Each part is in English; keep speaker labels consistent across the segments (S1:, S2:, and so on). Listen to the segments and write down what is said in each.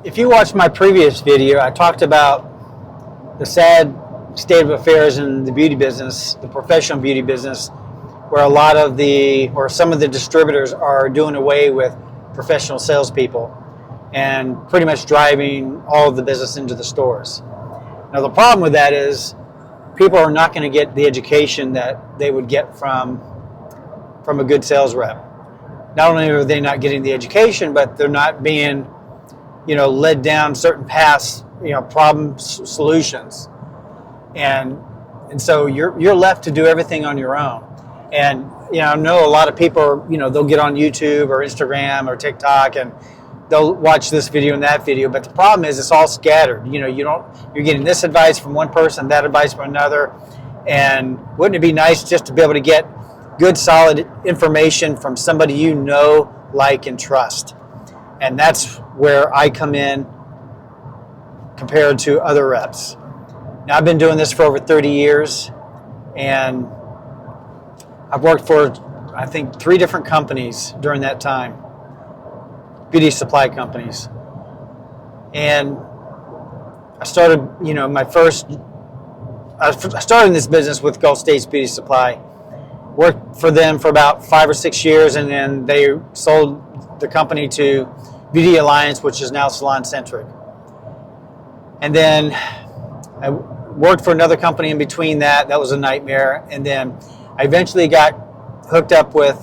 S1: If you watched my previous video, I talked about the sad state of affairs in the beauty business, the professional beauty business, where some of the distributors are doing away with professional salespeople and pretty much driving all of the business into the stores. Now, the problem with that is people are not going to get the education that they would get from a good sales rep. Not only are they not getting the education, but they're not being led down certain paths, problem solutions, and so you're left to do everything on your own. And I know a lot of people they'll get on YouTube or Instagram or TikTok and they'll watch this video and that video, but the problem is it's all scattered. You're getting this advice from one person, that advice from another, and wouldn't it be nice just to be able to get good, solid information from somebody like, and trust? And that's where I come in compared to other reps. Now, I've been doing this for over 30 years, and I've worked for, I think, 3 different companies during that time, beauty supply companies. And I started, I started in this business with Gulf States Beauty Supply. Worked for them for about 5 or 6 years, and then they sold the company to Beauty Alliance, which is now Salon Centric. And then I worked for another company in between that. That was a nightmare. And then I eventually got hooked up with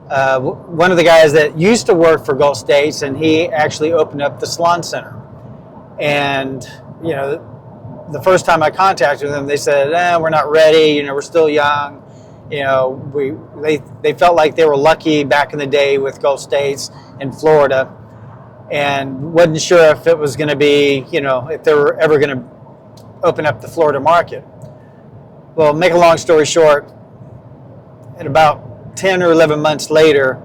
S1: one of the guys that used to work for Gulf States, and he actually opened up the Salon Center. And, the first time I contacted them, they said, we're not ready, we're still young. They felt like they were lucky back in the day with Gulf States in Florida, and wasn't sure if it was going to be, if they were ever going to open up the Florida market. Well, make a long story short, at about 10 or 11 months later,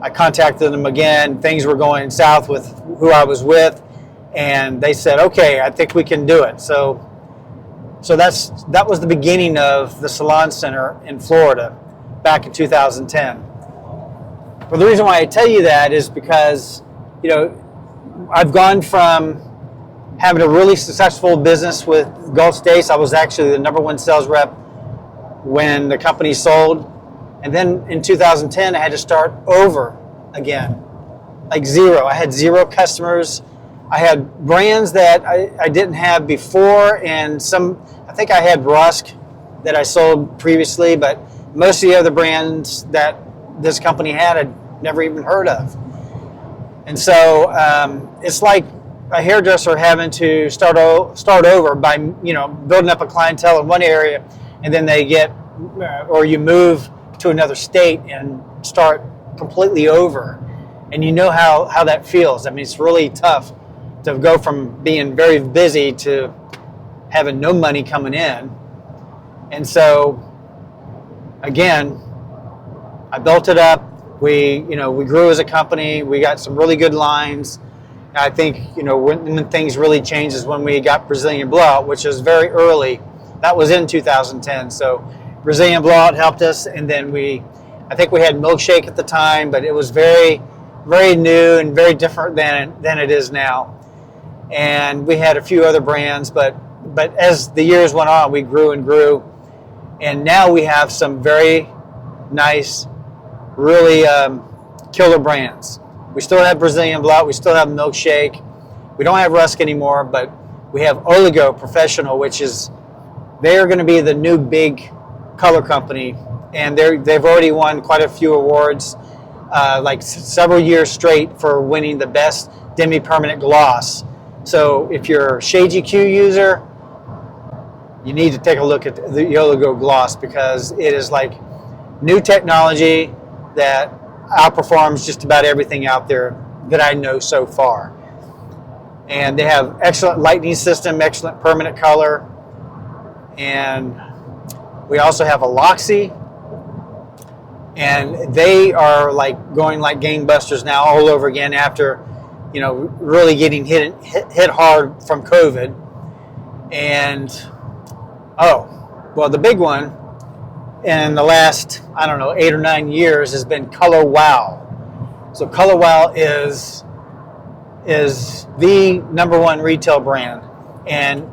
S1: I contacted them again. Things were going south with who I was with, and they said, okay, I think we can do it. So that was the beginning of the Salon Center in Florida back in 2010. Well, the reason why I tell you that is because, I've gone from having a really successful business with Gulf States. I was actually the #1 sales rep when the company sold. And then in 2010, I had to start over again, like zero. I had 0 customers. I had brands that I didn't have before, and I think I had Rusk that I sold previously, but most of the other brands that this company had, I'd never even heard of. And so it's like a hairdresser having to start over by building up a clientele in one area, and then you move to another state and start completely over. And you know how that feels. I mean, it's really tough to go from being very busy to having no money coming in. And so, again, I built it up. We grew as a company. We got some really good lines. I think, when things really changed is when we got Brazilian Blowout, which was very early. That was in 2010. So Brazilian Blowout helped us. And then I think we had Milkshake at the time, but it was very, very new and very different than it is now. And we had a few other brands, but as the years went on, we grew and grew. And now we have some very nice, really killer brands. We still have Brazilian Blowout. We still have Milkshake. We don't have Rusk anymore, but we have Oligo Professional, which is, they're going to be the new big color company. And they've already won quite a few awards, like several years straight for winning the best demi-permanent gloss. So if you're a Shade GQ user, you need to take a look at the Oligo Gloss, because it is like new technology that outperforms just about everything out there that I know so far. And they have excellent lighting system, excellent permanent color. And we also have a Loxy, and they are going like gangbusters now all over again after really getting hit hard from COVID. And the big one in the last, 8 or 9 years has been Color Wow. So Color Wow is is the #1 retail brand. And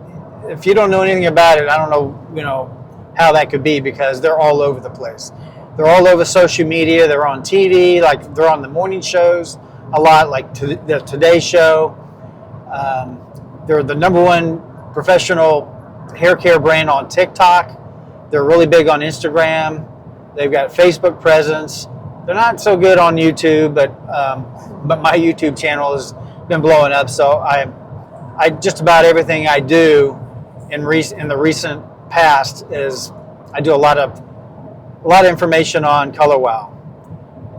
S1: if you don't know anything about it, I don't know, how that could be, because they're all over the place. They're all over social media. They're on TV, like they're on the morning shows a lot, like the Today Show. They're the #1 professional hair care brand on TikTok. They're really big on Instagram. They've got Facebook presence. They're not so good on YouTube, but my YouTube channel has been blowing up. So I just about everything I do in the recent past is I do a lot of information on Color Wow,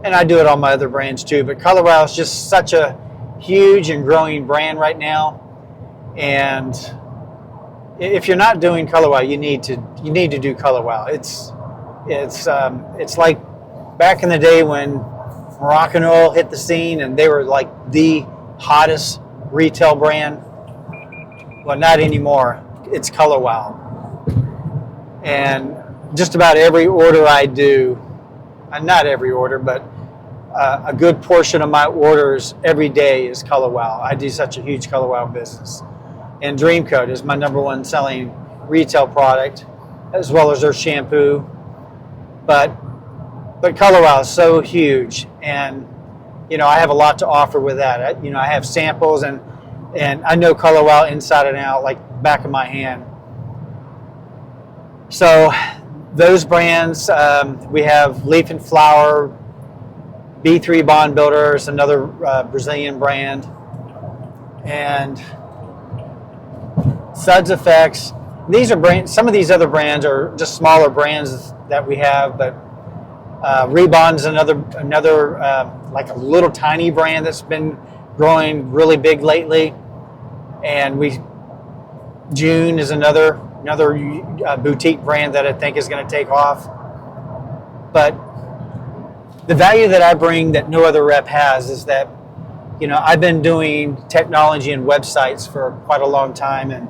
S1: and I do it on my other brands too. But Color Wow is just such a huge and growing brand right now, and if you're not doing Color Wow, you need to do Color Wow. It's like back in the day when Moroccan Oil hit the scene and they were like the hottest retail brand. Well, not anymore. It's Color Wow. And just about every order I do, not every order, but a good portion of my orders every day is Color Wow. I do such a huge Color Wow business. And Dream Coat is my #1 selling retail product, as well as their shampoo. But Color Wow is so huge, and I have a lot to offer with that. I have samples, and I know Color Wow inside and out, like back of my hand. So those brands, we have Leaf and Flower, B3 Bond Builders, another Brazilian brand, and Suds Effects. These are brands. Some of these other brands are just smaller brands that we have, but Rebond's another like a little tiny brand that's been growing really big lately, and June is another boutique brand that I think is going to take off. But the value that I bring that no other rep has is that I've been doing technology and websites for quite a long time, and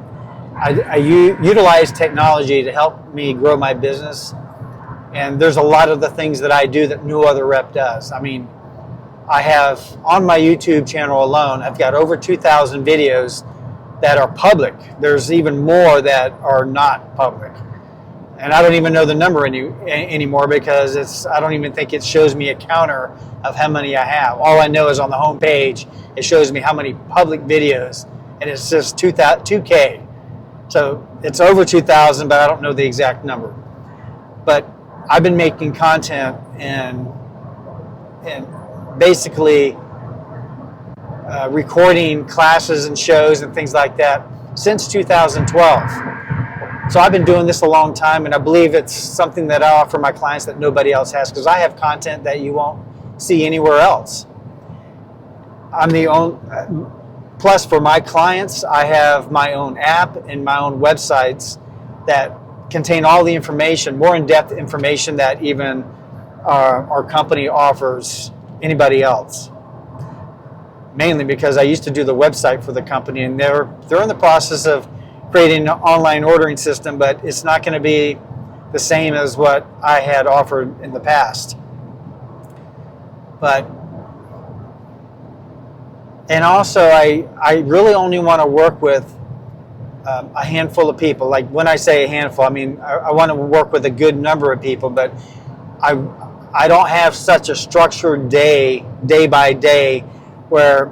S1: I utilize technology to help me grow my business. And there's a lot of the things that I do that no other rep does. I mean, I have on my YouTube channel alone, I've got over 2,000 videos that are public. There's even more that are not public. And I don't even know the number anymore, because I don't even think it shows me a counter of how many I have. All I know is on the home page, it shows me how many public videos, and it's just 2K. So it's over 2,000, but I don't know the exact number. But I've been making content and basically recording classes and shows and things like that since 2012. So I've been doing this a long time, and I believe it's something that I offer my clients that nobody else has, because I have content that you won't see anywhere else. I'm the only. Plus, for my clients, I have my own app and my own websites that contain all the information, more in-depth information that even our company offers anybody else. Mainly because I used to do the website for the company, and they're in the process of creating an online ordering system, but it's not going to be the same as what I had offered in the past. And also, I really only want to work with a handful of people. Like, when I say a handful, I mean I want to work with a good number of people, but I don't have such a structured day by day where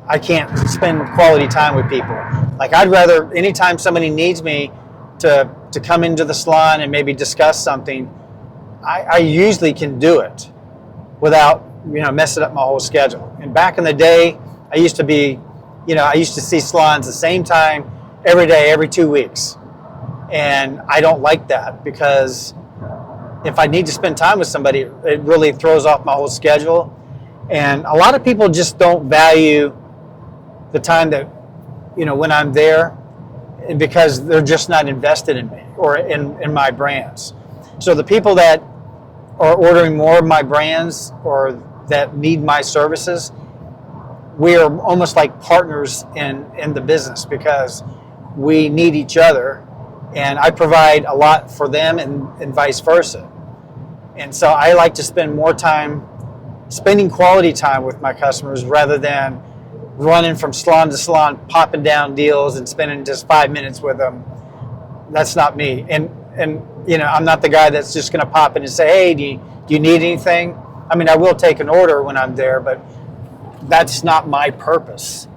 S1: I can't spend quality time with people. Like, I'd rather, anytime somebody needs me to come into the salon and maybe discuss something, I usually can do it without messing up my whole schedule. And back in the day, I used to see salons the same time every day, every 2 weeks. And I don't like that, because if I need to spend time with somebody, it really throws off my whole schedule. And a lot of people just don't value the time that, when I'm there, because they're just not invested in me or in my brands. So the people that are ordering more of my brands or that need my services, we are almost like partners in the business, because we need each other, and I provide a lot for them and vice versa. And so I like to spend more time spending quality time with my customers rather than running from salon to salon, popping down deals and spending just 5 minutes with them. That's not me. And I'm not the guy that's just going to pop in and say, hey, do you need anything? I mean, I will take an order when I'm there, but that's not my purpose.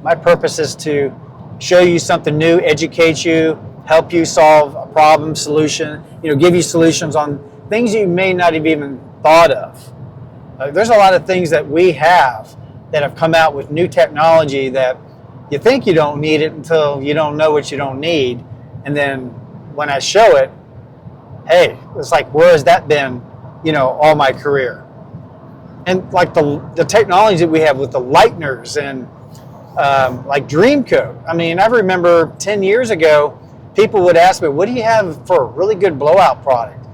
S1: My purpose is to show you something new, educate you, help you solve a problem, solution, give you solutions on things you may not have even thought of. There's a lot of things that we have that have come out with new technology that you think you don't need it until you don't know what you don't need. And then when I show it, hey, it's like, where has that been, all my career? And like the technology that we have with the lighteners and like Dream Coat. I mean, I remember 10 years ago, people would ask me, what do you have for a really good blowout product?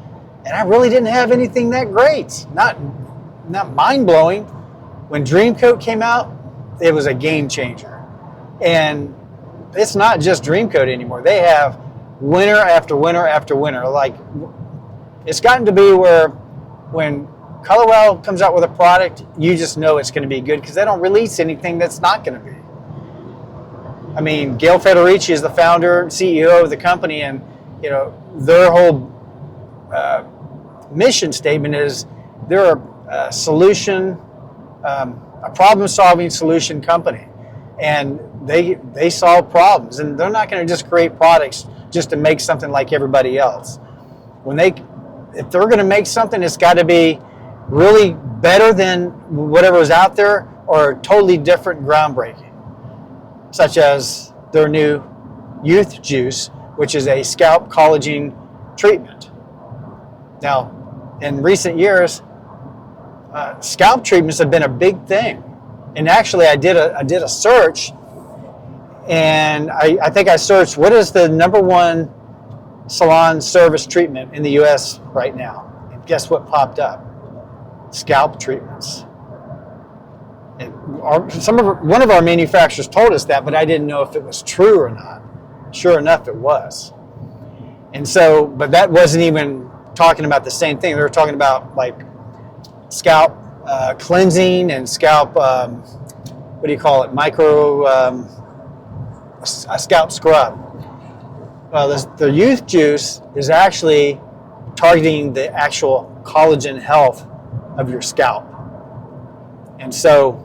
S1: And I really didn't have anything that great. Not mind-blowing. When Dream Coat came out, it was a game changer. And it's not just Dream Coat anymore. They have winner after winner after winner. Like, it's gotten to be where when Color Wow comes out with a product, you just know it's going to be good because they don't release anything that's not going to be. I mean, Gail Federici is the founder and CEO of the company, and their whole mission statement is they're a solution, a problem-solving solution company, and they solve problems, and they're not going to just create products just to make something like everybody else. If they're going to make something, it's got to be really better than whatever's out there or totally different, groundbreaking, such as their new Youth Juice, which is a scalp collagen treatment. Now, in recent years, scalp treatments have been a big thing. And actually, I did a search, and I think I searched, what is the -- 1 salon service treatment in the U.S. right now? And guess what popped up? Scalp treatments. And one of our manufacturers told us that, but I didn't know if it was true or not. Sure enough, it was. And so, but that wasn't even talking about the same thing. They were talking about like scalp cleansing and scalp, what do you call it? A scalp scrub. Well, the Youth Juice is actually targeting the actual collagen health of your scalp. And so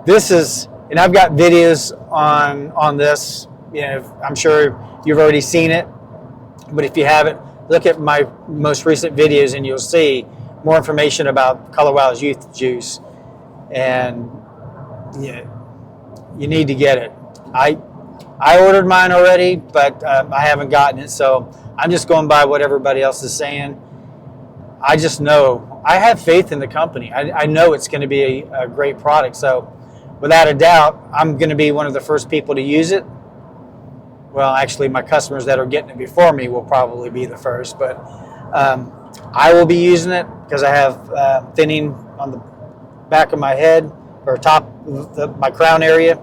S1: this is, and I've got videos on this. I'm sure you've already seen it, but if you haven't, look at my most recent videos and you'll see more information about Color Wow's Youth Juice. And you need to get it. I ordered mine already, but I haven't gotten it, so I'm just going by what everybody else is saying. I just know, I have faith in the company. I know it's going to be a great product, so without a doubt, I'm going to be one of the first people to use it. Well, actually, my customers that are getting it before me will probably be the first, but I will be using it because I have thinning on the back of my head, or top of my crown area.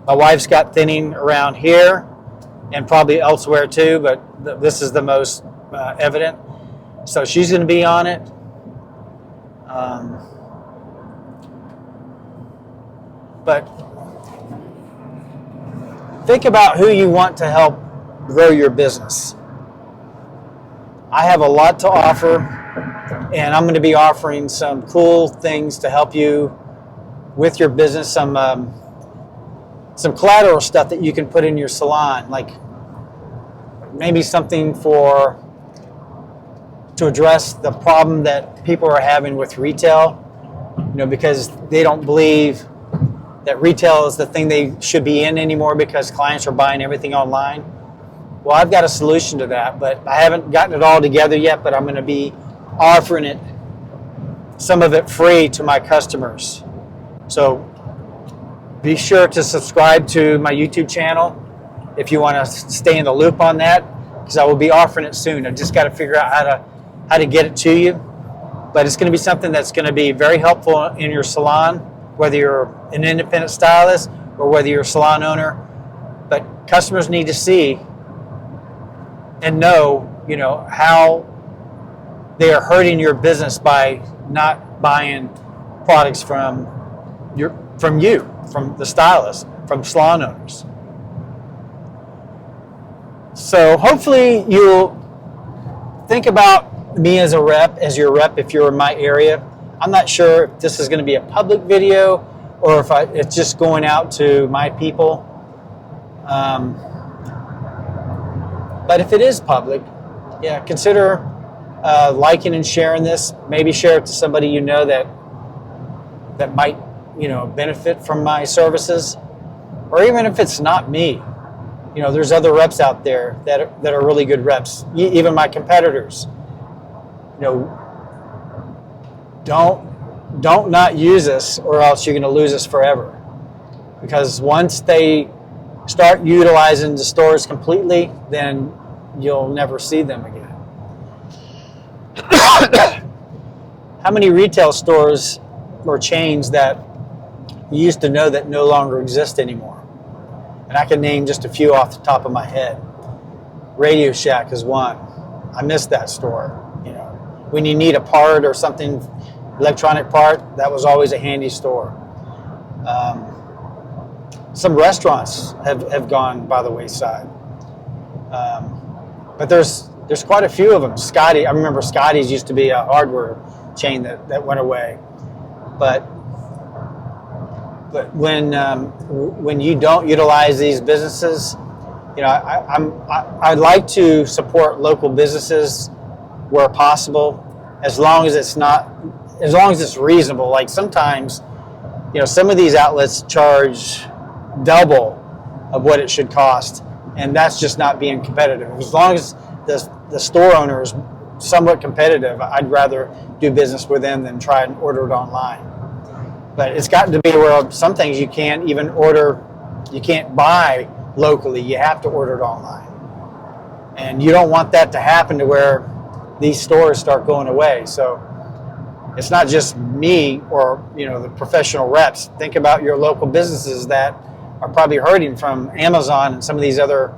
S1: My wife's got thinning around here and probably elsewhere too, but this is the most evident. So she's going to be on it. But think about who you want to help grow your business. I have a lot to offer, and I'm going to be offering some cool things to help you with your business, some collateral stuff that you can put in your salon, like maybe something to address the problem that people are having with retail, because they don't believe that retail is the thing they should be in anymore because clients are buying everything online. Well, I've got a solution to that, but I haven't gotten it all together yet, but I'm going to be offering it, some of it free to my customers. So be sure to subscribe to my YouTube channel if you want to stay in the loop on that, because I will be offering it soon. I just got to figure out how to get it to you. But it's going to be something that's going to be very helpful in your salon, whether you're an independent stylist or whether you're a salon owner. But customers need to see and know, how they are hurting your business by not buying products from from you, from the stylists, from salon owners. So hopefully you'll think about me as a rep, as your rep if you're in my area. I'm not sure if this is going to be a public video or if it's just going out to my people. But if it is public, yeah, consider liking and sharing this. Maybe share it to somebody you know that might, benefit from my services. Or even if it's not me, there's other reps out there that are really good reps. Even my competitors. Don't not use us, or else you're going to lose us forever. Because once they start utilizing the stores completely, then you'll never see them again. How many retail stores or chains that you used to know that no longer exist anymore? And I can name just a few off the top of my head. Radio Shack is one. I miss that store. When you need a part or something, electronic part, that was always a handy store. Some restaurants have gone by the wayside. But there's quite a few of them. I remember Scotty's used to be a hardware chain that went away. But when you don't utilize these businesses, I'd like to support local businesses where possible, as long as it's reasonable. Like sometimes, some of these outlets charge double of what it should cost, and that's just not being competitive. As long as the store owner is somewhat competitive, I'd rather do business with them than try and order it online. But it's gotten to be where some things you can't even order, you can't buy locally, you have to order it online. And you don't want that to happen to where these stores start going away. So it's not just me or the professional reps. Think about your local businesses that are probably hurting from Amazon and some of these other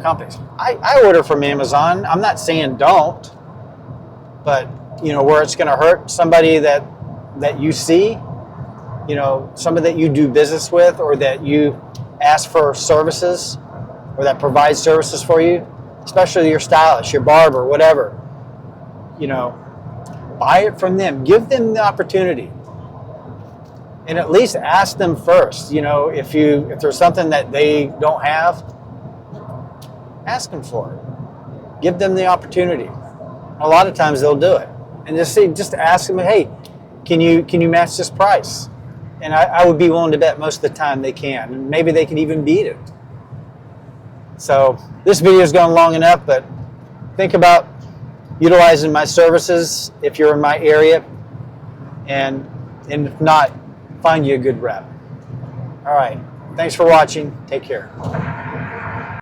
S1: companies. I order from Amazon. I'm not saying don't, but where it's going to hurt somebody that you see, somebody that you do business with, or that you ask for services, or that provides services for you, especially your stylist, your barber, whatever. Buy it from them. Give them the opportunity, and at least ask them first. If there's something that they don't have, ask them for it. Give them the opportunity. A lot of times they'll do it, and just ask them, hey, can you match this price? And I would be willing to bet most of the time they can, and maybe they can even beat it. So this video has gone long enough, but think about utilizing my services if you're in my area, and if not, find you a good rep. All right. Thanks for watching. Take care.